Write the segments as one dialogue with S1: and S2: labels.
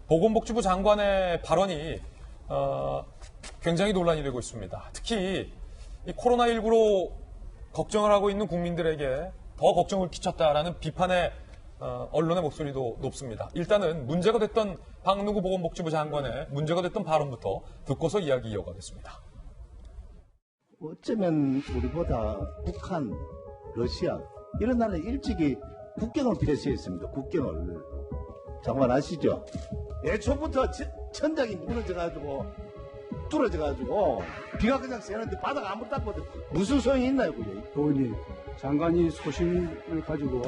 S1: 보건복지부 장관의 발언이 굉장히 논란이 되고 있습니다. 특히 이 코로나19로 걱정을 하고 있는 국민들에게 더 걱정을 끼쳤다라는 비판의 언론의 목소리도 높습니다. 일단은 문제가 됐던 박능우 보건복지부 장관의 문제가 됐던 발언부터 듣고서 이야기 이어가겠습니다.
S2: 어쩌면 우리보다 북한, 러시아 이런 나라는 일찍이 국경을 폐쇄했습니다. 국경을. 장관 아시죠? 애초부터 천장이 무너져가지고 뚫어져가지고 비가 그냥 새는데 바다가 아무것도 안 보거든. 무슨 소용이 있나요, 그게?
S3: 의원님, 장관이 소신을 가지고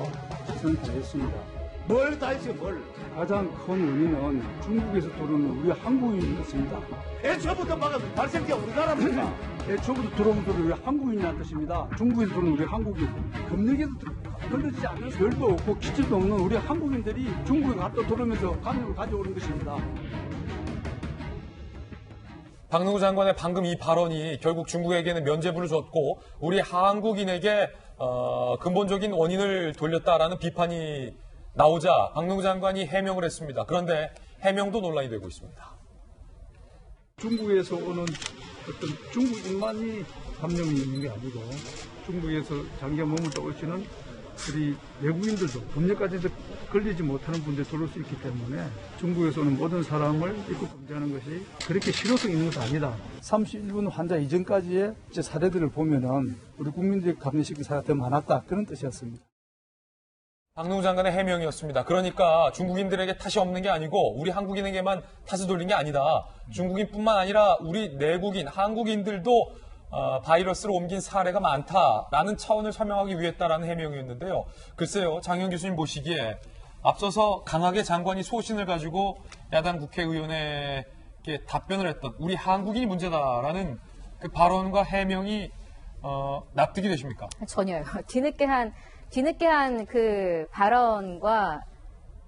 S3: 최선을 다했습니다.
S2: 뭘 다 했어요, 뭘?
S3: 가장 큰 원인은 중국에서 들어오는 우리 한국인이 있습니다.
S2: 애초부터 막으면 발생기가 우리나라입니다.
S3: 애초부터 들어오는 우리 한국인이라는 뜻입니다. 중국에서 들어오는 우리 한국인. 검역에서 걸려지지 않는 별도 없고 기질도 없는 우리 한국인들이 중국에 갔다 들어오면서 감염을 가져오는 것입니다.
S1: 박능우 장관의 방금 이 발언이 결국 중국에게는 면죄부를 줬고 우리 한국인에게 근본적인 원인을 돌렸다라는 비판이 나오자 박능우 장관이 해명을 했습니다. 그런데 해명도 논란이 되고 있습니다.
S3: 중국에서 오는 어떤 중국인만이 감염이 있는 게 아니고 중국에서 장기간 머물다 오시는 우리 외국인들도 검역까지도 걸리지 못하는 분들이 들어올 수 있기 때문에 중국에서 오는 모든 사람을 입국 금지하는 것이 그렇게 실효성 있는 것은 아니다. 31분 환자 이전까지의 사례들을 보면은 우리 국민들이 감염시킨 사례가 더 많았다. 그런 뜻이었습니다.
S1: 박능우 장관의 해명이었습니다. 그러니까 중국인들에게 탓이 없는 게 아니고 우리 한국인에게만 탓을 돌린 게 아니다. 중국인뿐만 아니라 우리 내국인, 한국인들도 바이러스를 옮긴 사례가 많다라는 차원을 설명하기 위했다라는 해명이었는데요. 글쎄요, 장현 교수님 보시기에 앞서서 강하게 장관이 소신을 가지고 야당 국회의원에게 답변을 했던 우리 한국인이 문제다라는 그 발언과 해명이 납득이 되십니까?
S4: 전혀요. 뒤늦게 한 그 발언과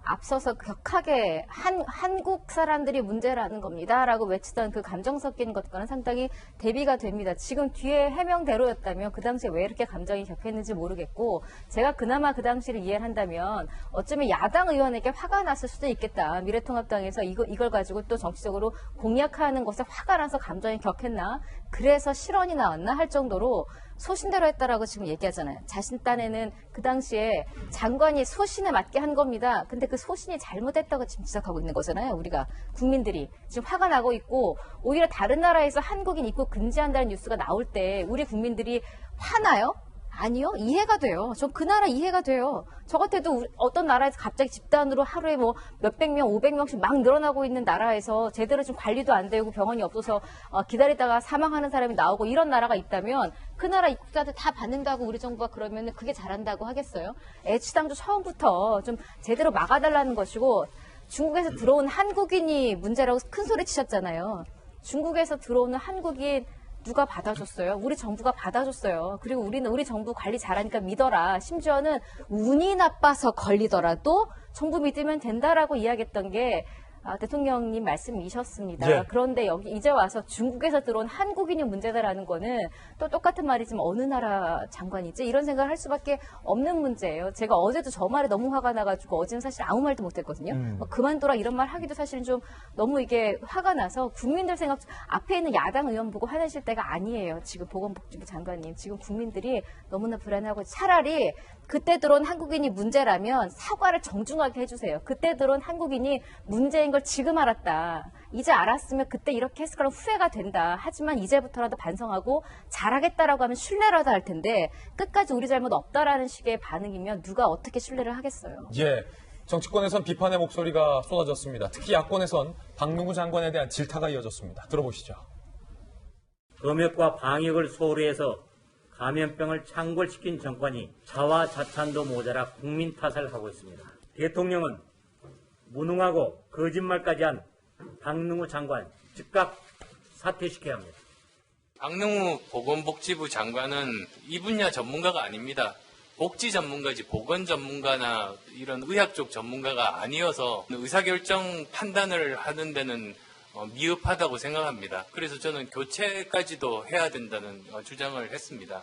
S4: 앞서서 격하게 한국 사람들이 문제라는 겁니다라고 외치던 그 감정 섞인 것과는 상당히 대비가 됩니다. 지금 뒤에 해명대로였다면 그 당시에 왜 이렇게 감정이 격했는지 모르겠고 제가 그나마 그 당시를 이해를 한다면 어쩌면 야당 의원에게 화가 났을 수도 있겠다. 미래통합당에서 이걸 가지고 또 정치적으로 공략하는 것에 화가 나서 감정이 격했나? 그래서 실언이 나왔나? 할 정도로 소신대로 했다라고 지금 얘기하잖아요. 자신 딴에는 그 당시에 장관이 소신에 맞게 한 겁니다. 근데 그 소신이 잘못했다고 지금 지적하고 있는 거잖아요. 우리가 국민들이 지금 화가 나고 있고 오히려 다른 나라에서 한국인 입국 금지한다는 뉴스가 나올 때 우리 국민들이 화나요? 아니요. 이해가 돼요. 전 그 나라 이해가 돼요. 저 같아도 어떤 나라에서 갑자기 집단으로 하루에 뭐 몇백 명, 500명씩 막 늘어나고 있는 나라에서 제대로 좀 관리도 안 되고 병원이 없어서 기다리다가 사망하는 사람이 나오고 이런 나라가 있다면 그 나라 입국자들 다 받는다고 우리 정부가 그러면 그게 잘한다고 하겠어요? 애취당도 처음부터 좀 제대로 막아달라는 것이고 중국에서 들어온 한국인이 문제라고 큰 소리 치셨잖아요. 중국에서 들어오는 한국인 누가 받아줬어요? 우리 정부가 받아줬어요. 그리고 우리 정부 관리 잘하니까 믿어라. 심지어는 운이 나빠서 걸리더라도 정부 믿으면 된다라고 이야기했던 게 대통령님 말씀이셨습니다.
S1: 예.
S4: 그런데 여기 이제 와서 중국에서 들어온 한국인이 문제다라는 거는 또 똑같은 말이지만 어느 나라 장관이지? 이런 생각을 할 수밖에 없는 문제예요. 제가 어제도 저 말에 너무 화가 나가지고 어제는 사실 아무 말도 못했거든요. 그만둬라 이런 말 하기도 사실은 좀 너무 이게 화가 나서 국민들 생각 앞에 있는 야당 의원 보고 화내실 때가 아니에요. 지금 보건복지부 장관님. 지금 국민들이 너무나 불안하고 차라리 그때 들어온 한국인이 문제라면 사과를 정중하게 해주세요. 그때 들어온 한국인이 문제인 걸 지금 알았다. 이제 알았으면 그때 이렇게 했을 거라고 후회가 된다. 하지만 이제부터라도 반성하고 잘하겠다라고 하면 신뢰라도 할 텐데 끝까지 우리 잘못 없다라는 식의 반응이면 누가 어떻게 신뢰를 하겠어요.
S1: 예, 정치권에선 비판의 목소리가 쏟아졌습니다. 특히 야권에선 박능우 장관에 대한 질타가 이어졌습니다. 들어보시죠.
S5: 검역과 방역을 소홀히 해서 감염병을 창궐시킨 정권이 자화자찬도 모자라 국민 탓을 하고 있습니다. 대통령은 무능하고 거짓말까지 한 박능우 장관 즉각 사퇴시켜야 합니다.
S6: 박능우 보건복지부 장관은 이 분야 전문가가 아닙니다. 복지 전문가지 보건 전문가나 이런 의학 쪽 전문가가 아니어서 의사결정 판단을 하는 데는 미흡하다고 생각합니다. 그래서 저는 교체까지도 해야 된다는 주장을 했습니다.